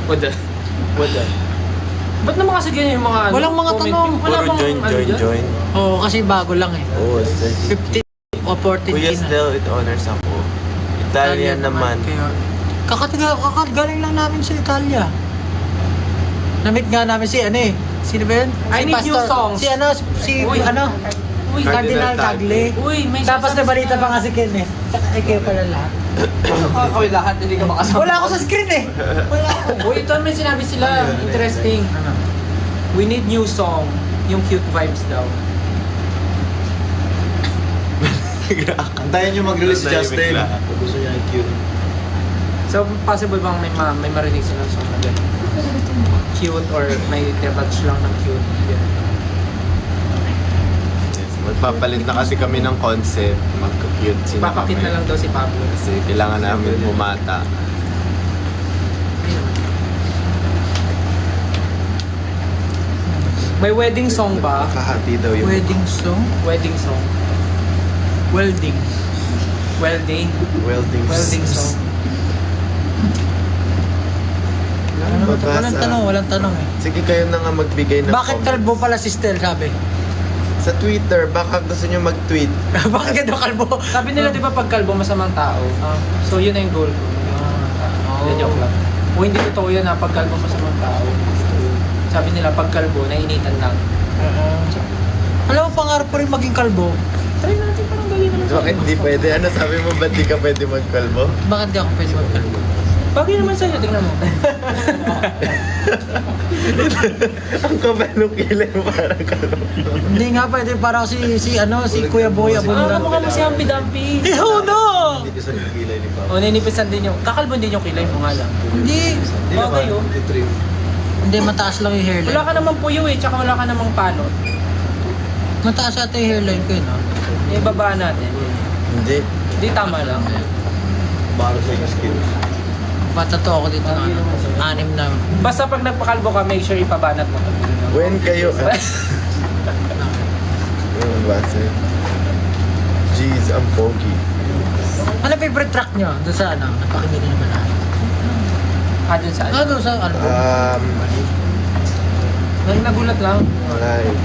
Wala. Ba't naman kasi ganyan yung mga Walang mga comment? tanong. Wala Puro bang join. Oo, kasi bago lang eh. Oo, 15 o 14 Kuya na. Stel, it honors ako. Italian naman. Kaya, kakagaling lang namin sa Italia. Namit nga namin si ano eh. Sino ba yun? I need new songs. Si ano, Uy. Uy, Cardinal Tagle. Uy, may Tapos na balita pa nga si Ken eh. Tsaka kayo pala lahat. Kami lahat, hindi ka makasama. Wala ako sa screen eh. Wala ako. Uy, ito may sinabi sila. Interesting. We need new song. Yung cute vibes daw. Antayin nyo mag-release si Justin. Gusto niya yung cute. So, possible bang may marinig sila song na ganun? Cute or may touch lang ng cute? Yeah. Yes, magpapalit na kasi kami ng concept. Magka-cute sila Papakit na lang daw si Pablo. Kasi kailangan namin bumata. May wedding song ba? Kahati daw yung Wedding song? Wedding song. Welding. Welding. welding song. Ano ba ito? Walang tanong eh. Sige, kayo na nga magbigay ng Bakit comments. kalbo pala si Stel sabi? Sa Twitter, baka gusto nyo mag-tweet. Bakit daw kalbo? Sabi nila di ba pag kalbo masamang tao? So yun na yung goal ko. Hindi, joke lang. O hindi totoo yun na pag kalbo masamang tao. Sabi nila pag kalbo, nainitan lang. Alam mo, pangarap ko rin maging kalbo. Try natin parang gawin naman sa'yo. Bakit di pwede? Ano sabi mo, ba't di ka pwede magkalbo? Bakit di ako pwede magkalbo? Bagay naman sa'yo, tingnan mo. Ang kabalong kilay mo parang kalbo. Hindi nga pwede, parang si Kuya Boy Abunda. Mukha mo si Humpy Dumpy. No! Hindi sa kilay ni Pao. O, ninipisan din yung, kakalbo din yung kilay mo nga lang. Hindi. Hindi Okay, naman, oh. titrim. Hindi, mataas lang yung hairline. Wala ka namang puyo eh, tsaka wala ka namang panot. Mataas ata yung hairline ko yun, no? Ibabaan natin. Hindi. Hindi tama lang. Para sa yung skin. Patato ako dito na ano, 6 na. Basta pag nagpakalbo ka, make sure ipabanat mo. When kayo... Yung base. Jeez, ang pogi. Ano favorite track nyo? Doon sa ano? Napakinggan nyo naman natin. Dun saan? Doon sa album. Nagulat lang. Like,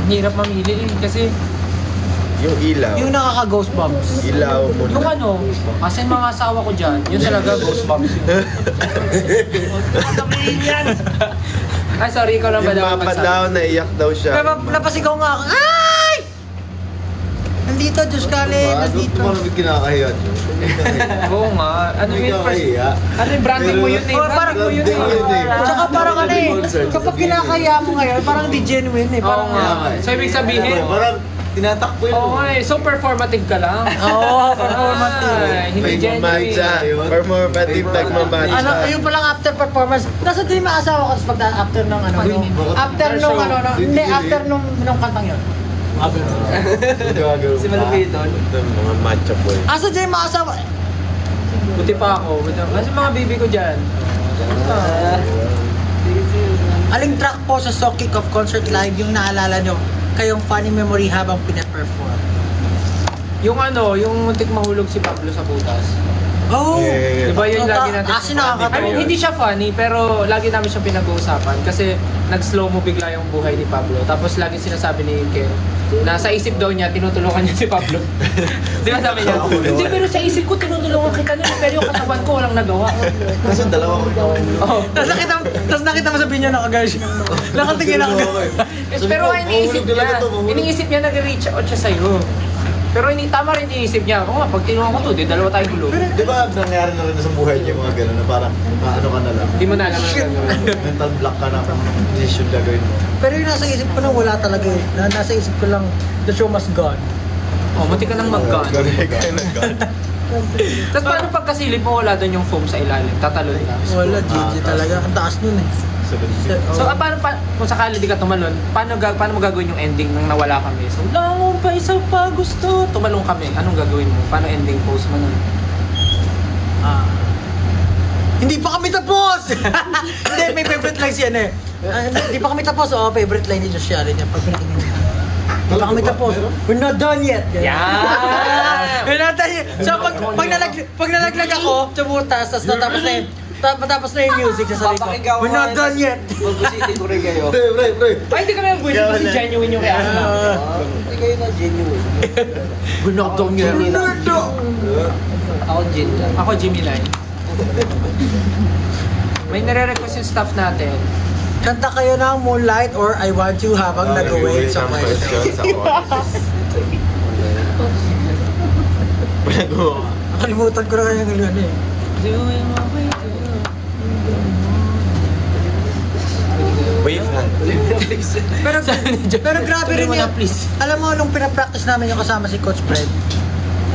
Hirap mamili eh, kasi yung ilaw. Yung nakaka-ghost bumps. Ilaw mo yung na. ano, kasi mga asawa ko dyan, yun talaga goosebumps yun. Ay, sorry, ikaw lang ba Yung daw mapa daw, naiyak daw siya. Pero napasigaw nga ako. Ay! Nandito, Diyos Kale, nandito. Parang may kinakahiya dyan. Oo nga. Ano May yun? kinakahiya. Ano yung branding mo yun eh? Oh, parang Branding mo yun branding yun eh. eh. Tsaka parang ano eh, kapag kinakaya mo ngayon, parang di genuine eh. Oo Parang nga. So, ibig sabihin, Parang tinatakbo yun. oo nga eh. So, performative ka lang. Oo, performative. Ay, hindi May genuine. mamatcha. Performative, nagmamatcha. Ano, yung palang after performance. Nasa din yung asawa ko tapos pag after nung ano, after nung ano, hindi, after nung kantang yun. Si Malupit doon. Ito, mga matcha boy. Asa din yung mga asawa? Buti pa ako. Kasi mga baby ko dyan. Aling track po sa So Kick Off Concert Live yung naalala nyo kayong funny memory habang pinaperform? Yung ano, yung muntik mahulog si Pablo sa butas. Oh! Yeah. Diba yun lagi natin? Kasi nakakatawa. I mean, hindi siya funny, pero lagi namin siya pinag-uusapan kasi nag-slow mo bigla yung buhay ni Pablo. Tapos lagi sinasabi ni Ken na sa isip daw niya, tinutulungan niya si Pablo. Di ba sabi niya? Hindi, pero sa isip ko, tinutulungan kita niya, pero yung katawan ko walang nagawa. Kasi dalawa ko ito. Oh. Tapos nakita mo sa video nakagaya siya. Nakatingin ako. Pero iniisip niya, iniisip niya nag-reach out siya sa'yo. Pero hindi tama rin iniisip niya. Oo nga, pag tinulungan ko to, di dalawa tayo hulog. Di ba nangyari na rin sa buhay niya yung mga gano'n na parang ano ka na lang. Hindi mo na alam na gagawin. Mental block ka na kung anong decision gagawin mo. Pero yung nasa isip ko lang wala talaga eh. Nasa isip ko lang, the show must go on. Oh, munti ka nang mag-gun. Correct. Tapos paano pag kasilip mo wala doon yung foam sa ilalim? Tatalon ka. Wala, GG talaga. Ang taas nun eh. So, paano kung sakali di ka tumalon, paano mo gagawin yung ending nang nawala kami? So, langon pa, isa pa gusto. Tumalong kami. Anong gagawin mo? Paano ending pose mo nun? Hindi pa kami tapos! Hindi, may favorite line siya eh. Hindi pa kami tapos. Oo, favorite line ni Josh Allen niya. Pag pinatingin niya. Di pa kami tapos. We're not done yet. Yan! We're not done yet. So pag nalaglag ako sa butas, tapos natapos na yun. Tapos na yung music sa sarili ko. We're not done yet. Mag-busiti ko rin kayo. Pre. Ay, hindi kami ang buwis kasi genuine yung reaction namin. Hindi kayo na genuine. We're not done yet. Ako Jin lang. Ako, Jimmy Lai. May nare-request yung staff natin. Kanta kayo ng Moonlight or I Want You habang nag-wait sa question. sa course. Pinagawa. Nakalimutan ko na kaya yung gano'n eh. Doing what we do. Wave hand. Pero grabe rin Tuloy mo yun. na, please. Alam mo, nung pinapractice namin yung kasama si Coach Fred,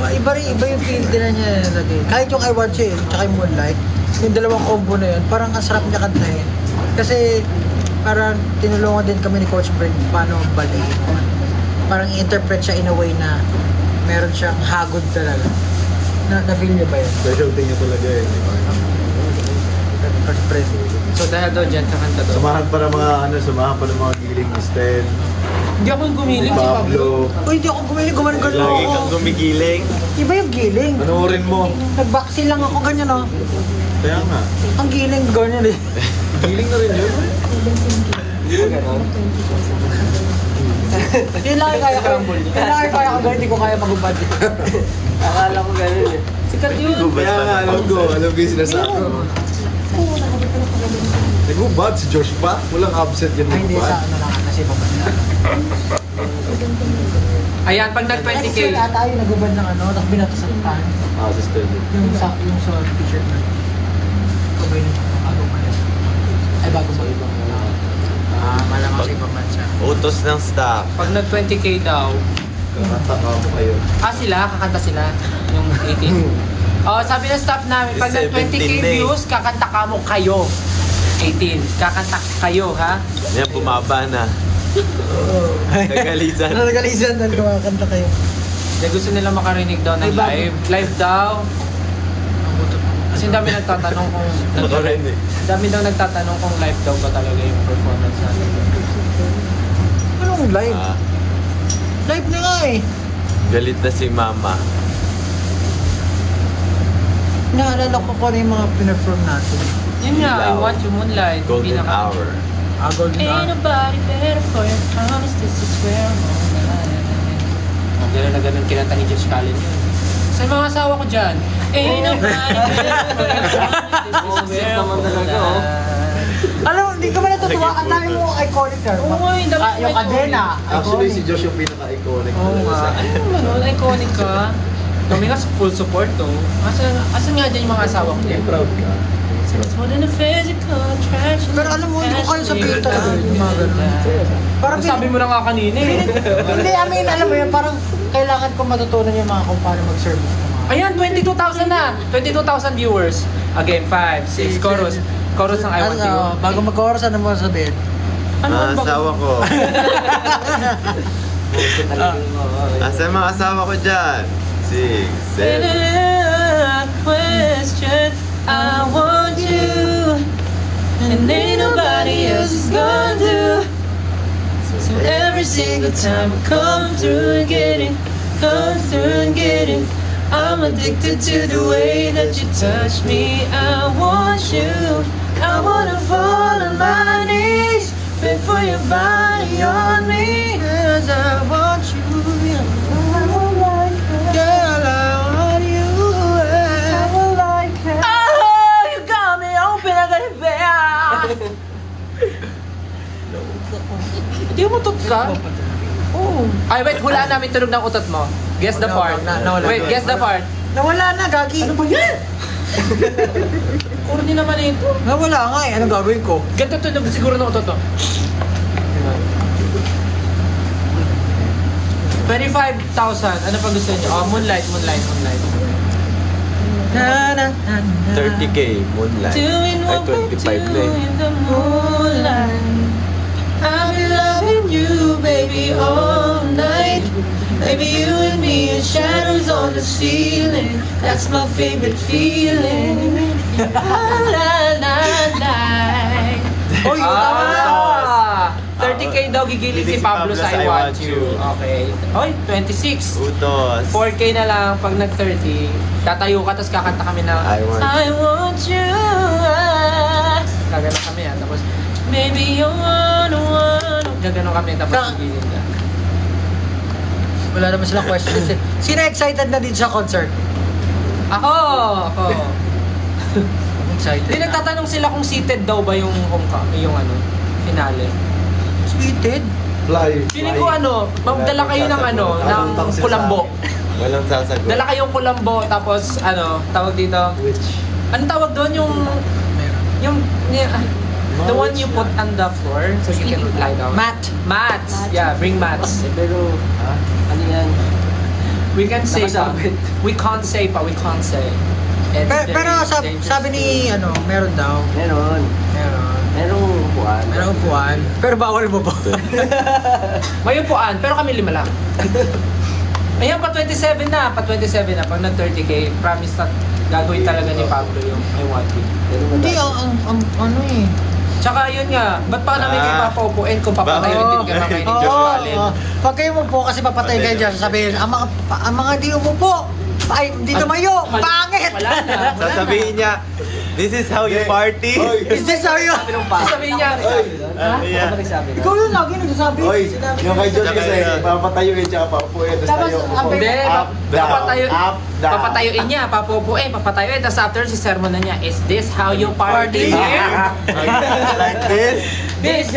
iba yung feel din na niya lagi. Kahit yung I Want You, tsaka yung Moonlight, yung dalawang combo na yun, parang ang sarap niya kantahin. Kasi parang tinulungan din kami ni Coach Fred paano balayin. Parang i-interpret siya in a way na meron siyang hagod talaga. Na-feel niyo ba yun? Specialty niya talaga eh. Coach Fred. So dahil daw dyan, kakanta daw. Samahan pa ng mga giling ni Stan, Hindi ako yung gumiling si Pablo. Pablo. Uy, hindi ako gumiling, gumanon-ganon Lagi ako. kang gumigiling. Iba yung giling. Panoorin mo. Nag-backseal lang ako ganyan oh. Kaya nga. Ang giling, ganyan eh. Giling na rin yun. Yun lang yung kaya ko. Yun lang yung kaya ko, ganyan, hindi ko kaya magubad. Akala ko gano'n eh. Sikat yun. Kaya nga, alam ko yung sinasabi mo. Nagubad si Josh pa? Walang absent yan Ay, hindi sa nagubad. ano lang kasi babanda. Ayan, pag nag-20K. Next year ata yung nagubad ng ano, tapos binatasan pa. Si Stan. Yung sa t-shirt na. Kabay na bago malas. Ay, bago ba ibang malamang sa ibang bansa. Utos ng staff. Pag nag-20K daw, Kakataka mo kayo. kakanta sila, yung 18. Oh, sabi ng staff namin, pag nag-20K 17 na eh. views, kakanta ka mo kayo. 18. Kakanta kayo, ha? Yan, bumaba na. Nagalisan. Nagalisan doon kumakanta kayo. Kaya gusto nila makarinig daw ng Ay, bago. live. Live daw. Kasi ang dami nagtatanong kung... Makarinig. dami daw nagtatanong kung live daw ba talaga yung performance natin. Anong live? Ah, Live na nga eh. galit na si mama. Naalala ko kung ano yung mga pinafirm natin. Yun nga, I Ilaw. Want You Moonlight. Golden pinaka- hour. Golden Ain't Hour. nobody better for your promise, this is where I'm on. Gano'n na gano'n kinanta ni Josh Cullen yun. Sa mga asawa ko dyan, Ain't nobody better for your promise, this is where I'm naman talaga, oh. on. Alam mo, hindi ka ba natutuwa? Ang dami mo iconic na. Oo nga, yung dami Yung kadena. Actually, si Josh yung pinaka-iconic Oo talaga nga. sa akin. Ano naman, iconic ka. Kami nga full support to. Asan nga dyan yung mga asawa ko dyan? Proud ka. It's more than a physical attraction. Pero alam mo, hindi ko kaya sabihin talaga yung mga ganun. Parang Ang sabi mo na nga kanina eh. Hindi, I mean, alam mo yun, parang kailangan ko matutunan yung mga kung paano mag-service ng mga. Ayan, 22,000 na! 22,000 viewers. Again, 5, 6, chorus. Chorus ng I Want You. Bago mag-chorus, ano mo sabihin? Ano Mga ang bag- asawa ko. Asa yung mga asawa ko dyan? 6, 7. Question, I want you, and ain't nobody else is gonna do. So every single time I come through and get it, I'm addicted to the way that you touch me. I want you, I wanna fall on my knees, beg for your body on me, 'cause I want you. Girl, I want you. Oh, you got me open, I got it back. Hindi mo utot ka? Oo. Ay, wait, hulaan namin tunog ng utot mo. Guess the part. Nawala. Wait, guess the part. Nawala na, gagi. Ano ba yan? Corny naman ito. Nawala nga eh. Anong gagawin ko? Ganito tunog siguro ng utot to. 25,000. Ano pa gusto niyo? Oh, Moonlight. Na, na, na, na. 30K, moonlight. Ay, 25 na eh. in the moonlight. I've been loving you, baby, all night. Baby, you and me and shadows on the ceiling. That's my favorite feeling. La la la la. Oy, tama na. 30K daw gigilid si Pablo sa I Want You. Okay. Oy, 26. Utos. 4K na lang pag nag-30. Tatayo ka, tapos kakanta kami na I want you. Gagano kami yan. Tapos, maybe you're one. Gagano kami, tapos gigilid ka. Wala naman silang questions. Sino excited na din sa concert? Ako! Excited Hindi, nagtatanong sila kung seated daw ba yung finale. Seated? Fly. Feeling ko magdala kayo ng ng kulambo. Walang sasagot. Dala kayong kulambo, tapos tawag dito. Which? Ano tawag doon yung the one you put on the floor so you can lie down. Mats. Yeah, bring mats. Pero, ano yan? We can say pa. Nakasabit. We can't say pa. We can't say. It's very Pero dangerous sabi ni, to- meron daw. Meron. Merong upuan. Merong upuan. Pero bawal mo ba? May upuan, pero kami 5 lang. Ayan, pa 27 na. Pag nag-30K, promise na gagawin talaga ni Pablo yung I Want You. Pero Hindi, madami. Tsaka yun nga, ba't pa namin kayo papaupuin kung papatayin din ka kami ni Josh Allen? Pag kayo umupo kasi papatay kayo dyan, sasabihin, ang mga di umupo, ay, di tumayo, pangit! Wala na. Sasabihin niya, this is how you party. Is this how you... Sabi ng pa. Sasabihin niya, Ano ba nagsabi na? Ikaw yun lagi nagsasabi. Oy, yung kay Josh kasi, Tsaka yun. papatayuin tsaka paupuin. Tapos, hindi, Up, down. papatayuin niya, papatayuin, tapos after si sermon na niya, is this how you party here? Like this. This is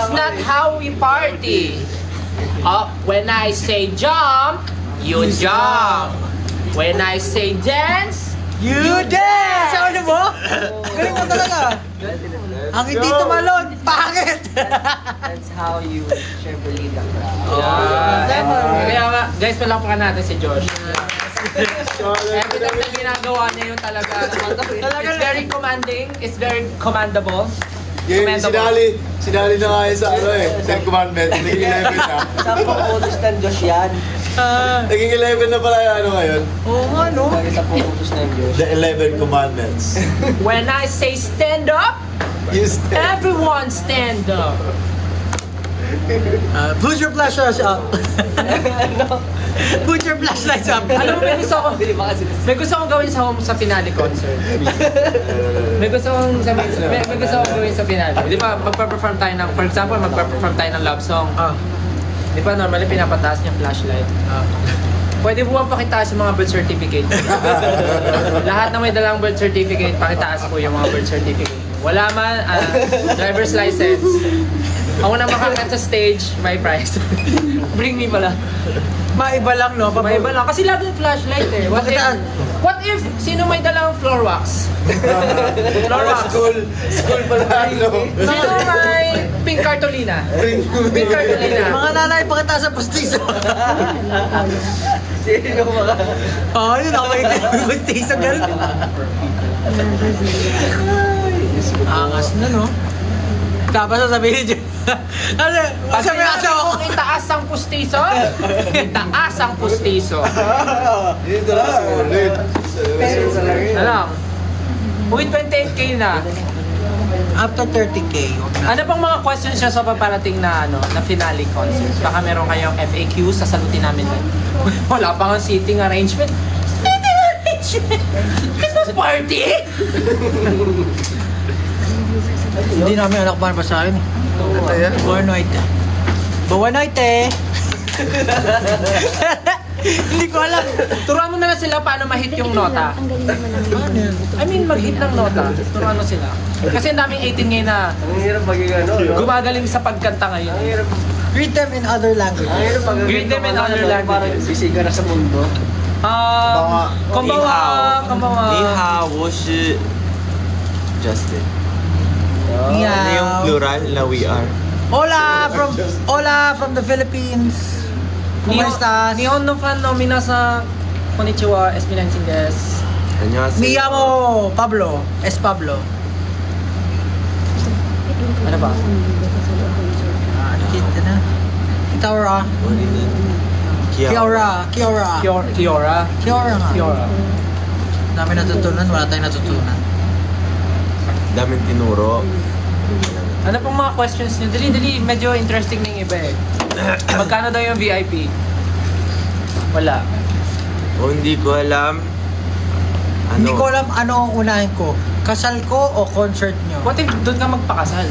not how we party. When I say jump, you jump. When I say dance, You dance! Ano mo? Galing mo talaga. Ang hindi tumalon, pangit! That's how you Chevrolet the crowd. Kaya nga, guys, palakpakan natin si Josh. Every time na ginagawa niya yun talaga. It's very commanding. It's very commendable. Yung sinali na nga yun sa Ten Commandments. Naging 11 na. Sabi ko, utos ng Diyos yan. Naging 11 na pala yung ngayon. Oo nga, no? Lagi sa utos ng Diyos. The 11 Commandments. When I say stand up, You stand. everyone stand up. Put your flashlights up. Put your flashlights up. Alam mo, may gusto akong gawin sa finale concert. May gusto akong gawin sa finale. Di ba, magpa-perform tayo ng, for example, magpa-perform tayo ng love song. Di ba, normally pinapataas niya flashlight. Pwede po bang pakitaas yung mga birth certificate? Lahat na may dalang birth certificate, pakitaas po yung mga birth certificate. Wala man, driver's license. Ako na makakat sa stage, may prize. Bring me pala. Maiba lang, no? May iba lang. Kasi lagi yung flashlight eh. What if sino may dalang floor wax? Floor wax. School pala ano. Sino may pink cartolina? Pink cartolina. Mga nanay, pakita sa postiso. Sino mga... Oo, yun ako yung postiso, ganun. Angas na, no? Tapos sasabihin niyo. Ano? Pag Sabi sinabi asawa ko. kong itaas ang pustiso, itaas ang pustiso. Dito na sa ulit. Na lang. Uy, 28K na. After 30K. Ano pang mga questions niya sa paparating na na finale concert? Baka meron kayong FAQ, sasagutin namin. Wala pa nga seating arrangement. Seating arrangement? Christmas party? Hindi namin anak pa sa akin. Buwan night. Buwan night eh. Hindi ko alam. Turuan mo na lang sila paano ma-hit yung nota. Ang galing naman ng I mean, mag-hit ng nota. Turuan mo sila. Kasi ang daming 18 ngayon na Ang hirap maging ano, no? gumagaling sa pagkanta ngayon. Ang hirap. Greet them in other languages. Ang hirap maging Greet them in other languages. Parang sisiga na sa mundo. Konbawa, konbawa. 你好，我是 Justin. Ano yung Meow. plural na we are? Hola from the Philippines. ¿Cómo estás? Nihon no fan no minasa. Konnichiwa, Espinancing desu. 안녕하세요. Me llamo Pablo. Es Pablo. Ano ba? Kita na. Kiora. Kiora. Kiora. Kiora. Kiora nga. Kiora. Dami natutunan, wala tayong natutunan. Daming tinuro. Ano pong mga questions nyo? Dali, medyo interesting na yung iba eh. Magkano daw yung VIP? Wala. O hindi ko alam. Ano? Hindi ko alam ano ang unahin ko. Kasal ko o concert nyo? What if doon ka magpakasal?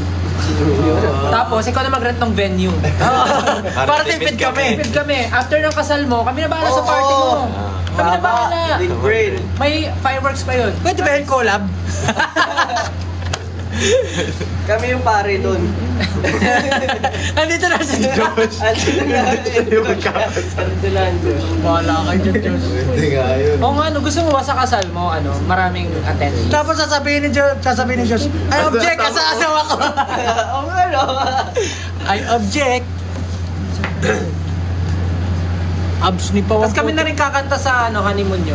Tapos, ikaw na mag-rent ng venue. Para tipid kami. Tipid kami. After ng kasal mo, kami na bahala sa party mo. Kami na bahala. Big brain. May fireworks pa yun. Pwede ba yun collab? Kami yung pare doon. Nandito na si Josh. Andito lang, Josh. Wala kayo dyan, Josh. Hindi nga yun. O nga, ano, gusto mo ba sa kasal mo, maraming attendees? Tapos sasabihin ni Josh, I object ka sa asawa ko. Oo nga, no? I object. Abs ni Pawang. Tapos kami na rin kakanta sa honeymoon nyo.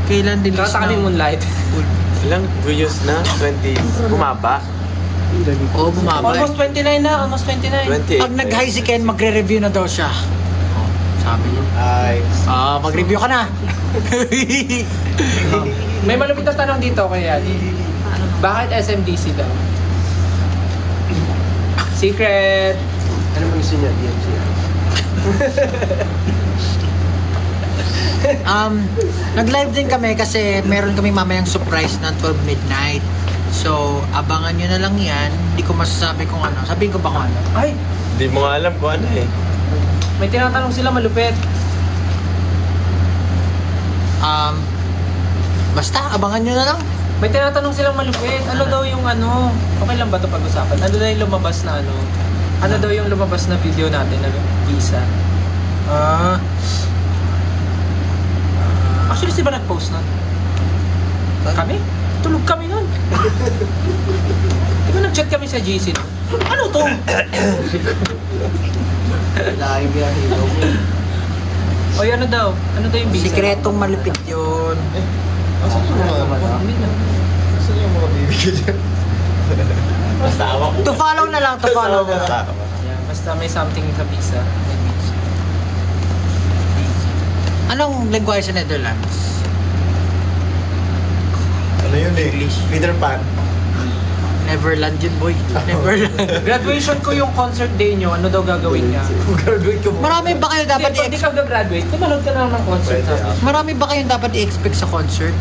Kailan din Kakanta kami Moonlight. Ilang views na? 20. Bumaba? Oo, bumaba. Almost 29 na, almost 29. 28. Pag nag-high si Ken, magre-review na daw siya. Oh, sabi niya. Ay. Mag-review ka na. May malupit na tanong dito kay Yani. Bakit SMDC daw? Secret! Ano mo gusto niya? DMC. Nag-live din kami kasi meron kami mamayang surprise na 12 midnight. So, abangan nyo na lang yan. Hindi ko masasabi kung ano. Sabihin ko ba kung ano? Ay! Hindi mo nga alam kung ano eh. May tinatanong sila malupit. Basta, abangan nyo na lang. May tinatanong silang malupit. Ano daw yung ano? Okay lang ba ito pag-usapan? Ano daw yung lumabas na ano? Ano daw yung lumabas na video natin na visa? Actually, di ba nag-post nun? Kami? Tulog kami nun. Di ba nag-chat kami sa GC nun? Ano to? Laking biyahe daw. Oy, ano daw? Ano daw yung visa? Sikretong malupit yun. Asan yung mga Asan yung mga bibigyan dyan? Basta awak ko. To follow na lang, to follow na lang. Yeah, basta may something sa visa. May visa. Anong lengguwahe sa Netherlands? Ano yun eh? Peter Pan. Neverland yun, boy. Neverland. Graduation ko yung concert day nyo. Ano daw gagawin niya? Kung graduate ka mo. Marami ba kayo dapat Hindi ka graduate. Tumanood ka na lang ng concert Pwede, natin. Marami ba kayong dapat i-expect sa concert?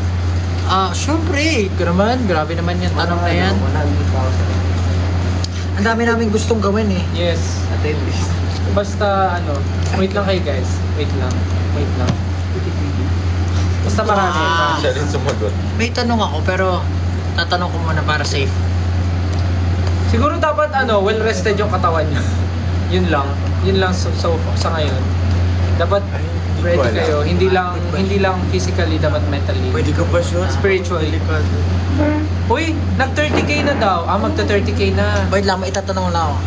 Syempre. Grabe naman yung tanong na yan. 100,000. Ang dami namin gustong gawin eh. Yes. Attendees. Basta wait lang kayo guys. Wait lang. Basta marami. Ah. Siya rin sumagot. May tanong ako pero tatanong ko muna para safe. Siguro dapat well rested yung katawan niya. Yun lang so sa ngayon. Dapat ready ko alam. kayo. Hindi lang physically, dapat mentally. Pwede ka ba siya? Spiritually. Uy, nag 30k na daw. Magta 30k na. Wait lang, may itatanong lang ako.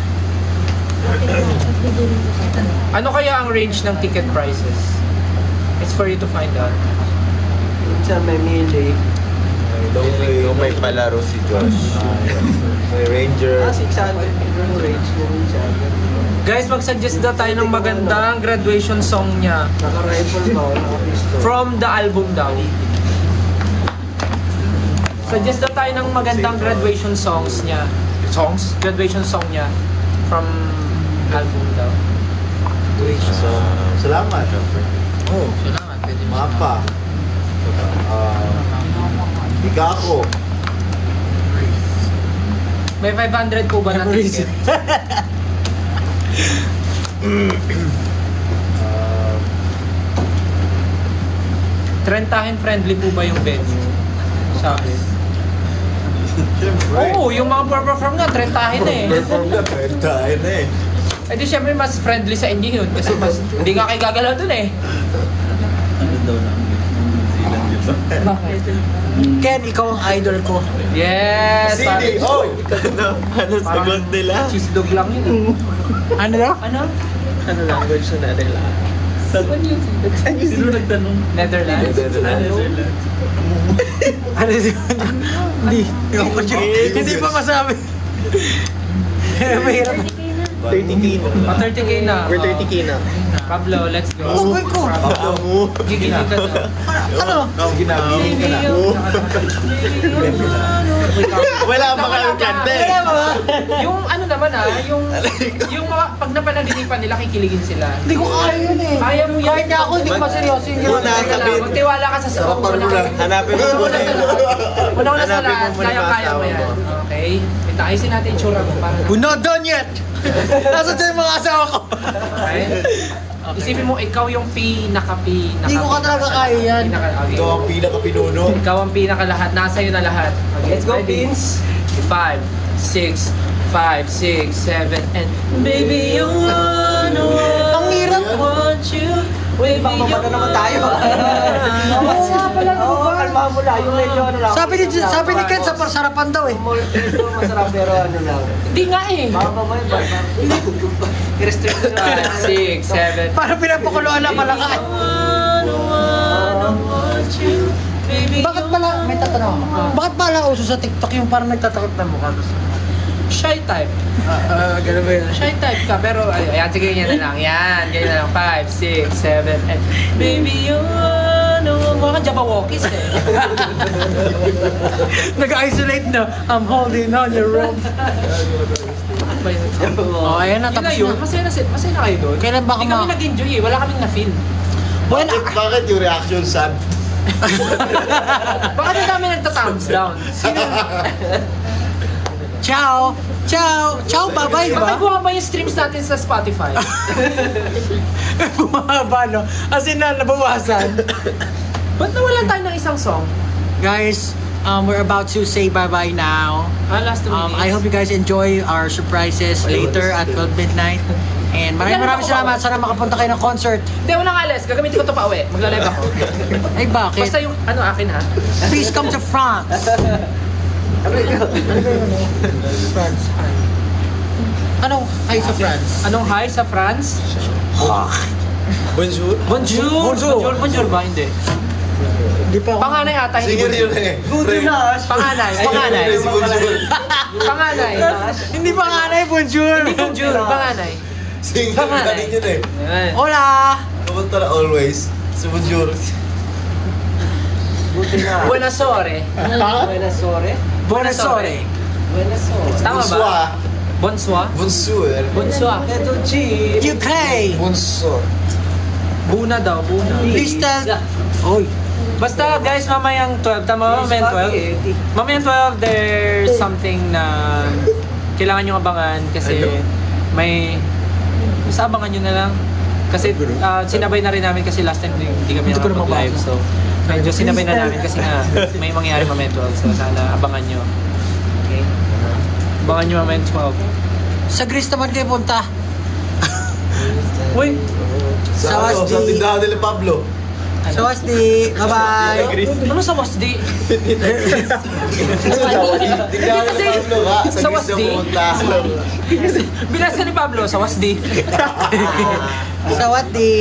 Ano kaya ang range ng ticket prices? It's for you to find out. Minsan may melee. Kung may palaro si Josh. May Ranger. 600 yung range mo minsan. Guys, mag-suggest daw tayo ng magandang graduation song niya. Naka-rifle ba? Naka-pistol? From the album daw. Suggest daw tayo ng magandang graduation songs niya. Songs? Graduation song niya. From album daw. Salamat. Oh, salamat. Pwede mo Mapa. Ikako. May 500 po ba na ticket? Trentahin friendly po ba yung venue? Sabi. Siyempre. Oo, yung mga perform nga, trentahin na eh. Perform na, tayo na eh. Eh di syempre mas friendly sa inyo yun kasi mas hindi nga kayo gagalaw dun eh. Ken, ikaw ang idol ko. Yes! CD! Oh! Ano sagot nila? Cheese dog lang yun. Ano daw? Ano? Ano language na nila? Sino nagtanong? Netherlands? Ano yun? Hindi. Hindi pa masabi. Mahirap. 30K na. 30K na. We're 30K na. Pablo, let's go. Uy ko! Gigilin ka na. Ano? Wala pa kami kante. Wala ba? Yung ano naman yung mga pag napanaginipan nila, kikiligin sila. Hindi ko kaya yun eh. Kaya mo yan. Kahit na ako, hindi ko maseryoso yun. Yun na, sabihin. Magtiwala ka sa sarap. Sarapan mo na. Hanapin mo muna. Una sa Hanapin mo lahat, muna yung kaya mo asawa yan. mo. Okay? Ayusin natin yung tsura mo para na. We're not done yet! Nasa dyan yung mga asawa ko. Okay? Isipin mo, ikaw yung pinaka. Hindi ko ka talaga kaya yan. Ikaw ang pinaka-pinuno. Ikaw ang pinaka lahat. Nasa iyo na lahat. Okay, Let's go, ready? Beans. 5, 6, 7, and baby, you wanna Ang hirap. want you. Uy, baka mabata naman tayo. Oo nga pala, ano Oo, ba? kalma mo lang. Yung medyo ano lang. Sabi ni Ken, sa sarapan daw eh. Ito masarap pero ano lang. Hindi nga eh. Baka mamaya, baka. I-restrict mo na. 5, 6, 7. Parang pinapakuluan na pala ka. Bakit pala, may tatanong ako. Bakit pala uso sa TikTok yung parang nagtatakot na mukha? Shy type. Ganun ba yun? Shy type ka, pero ayan, sige, ganyan na lang. Yan, ganyan na lang. 5, 6, 7, and baby, you know, mga Jabawokis eh. Nag-isolate na. I'm holding on your rope. Ba yun? Oh, ayan na, Yun na tapos yun. na. Masaya na kayo doon. Kailan ba Hindi ka kami nag-enjoy eh. Wala kaming na-feel. Well, Bakit yung reaction sad? Baka na dami nagta-thumbs down. ciao! Ciao! Ciao, bye-bye, di Bakit ba? bumaba yung streams natin sa Spotify? Bumaba, no? As in na, nabawasan. Ba't nawalan tayo ng isang song? Guys, we're about to say bye-bye now. Last 2 minutes. I hope you guys enjoy our surprises later at 12 midnight. And maraming salamat. Sana makapunta kayo ng concert. Hindi, walang alis. Gagamitin ko ito pa uwi. Magla-live ako. Ay, bakit? Basta yung ano akin ha. Please come to France. France. Anong hi sa France? Anong hi sa France? Bonjour. Bonjour! Bonjour. Bonjour ba? Hindi. Hindi pa ako. Panganay ata, hindi Singer bonjour. yun eh. Panganay. Si Bonjour. Panganay. Hindi pa nga na bonjour. Hindi bonjour. Panganay. Singer Panganay. ka din yun eh. Ayan. Hola! Kapunta na always. Si Bonjour. Buti na. Buenas ore. Buenas sore. Buenas ore. Buenas sore. Tama ba? Bonsoir. Bonsoir. Bonsoir. Bonsoir. Ito, G. UK! Bonsoir. Buna daw, buna. Please tell... Oy. Basta guys, mamayang 12. Tama ba? Mamayang 12? Mamayang 12, there's something na kailangan nyo abangan kasi may... Basta abangan nyo na lang. Kasi sinabay na rin namin kasi last time hindi kami Hindi ko na nakapag-live. mabasa. So, medyo sinabay na namin kasi nga may mangyari mamayang 12. So, sana abangan nyo. Okay? Abangan nyo mamayang 12. Sa Greece naman kayo punta. Uy! Sa ano? Sa tindahan nila Pablo. So, Wasdi. Bye-bye. Ano sa Wasdi? Tindahan nila Pablo ka. Sa Sa Greece Wasdi? na pumunta. Binasa ni Pablo sa Wasdi. Sa Wasdi.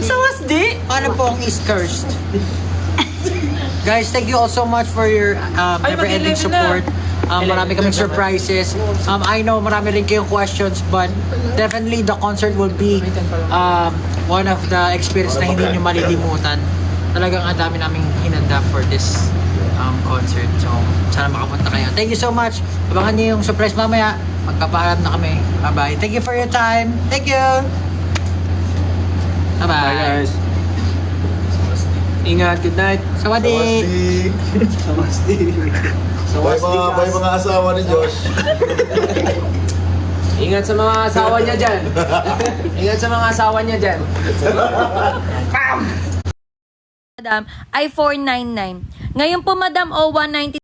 Sa Wasdi? Ano po ang East Coast? Guys, thank you all so much for your Ay, never-ending mag-11 na. support. Marami kaming surprises. I know marami rin kayong questions, but definitely the concert will be one of the experience na hindi nyo malilimutan. Talagang ang dami naming hinanda for this concert. So, sana makapunta kayo. Thank you so much. Abangan niyo yung surprise mamaya. Magpapaalam na kami. Bye-bye. Thank you for your time. Thank you. Bye-bye. Bye guys. Ingat, good night. Sawadi. Bye mga asawa ni Josh. Ingat sa mga asawa niya dyan. Ingat sa mga asawa niya dyan. Madam, ay 499. Ngayon po, Madam, o 190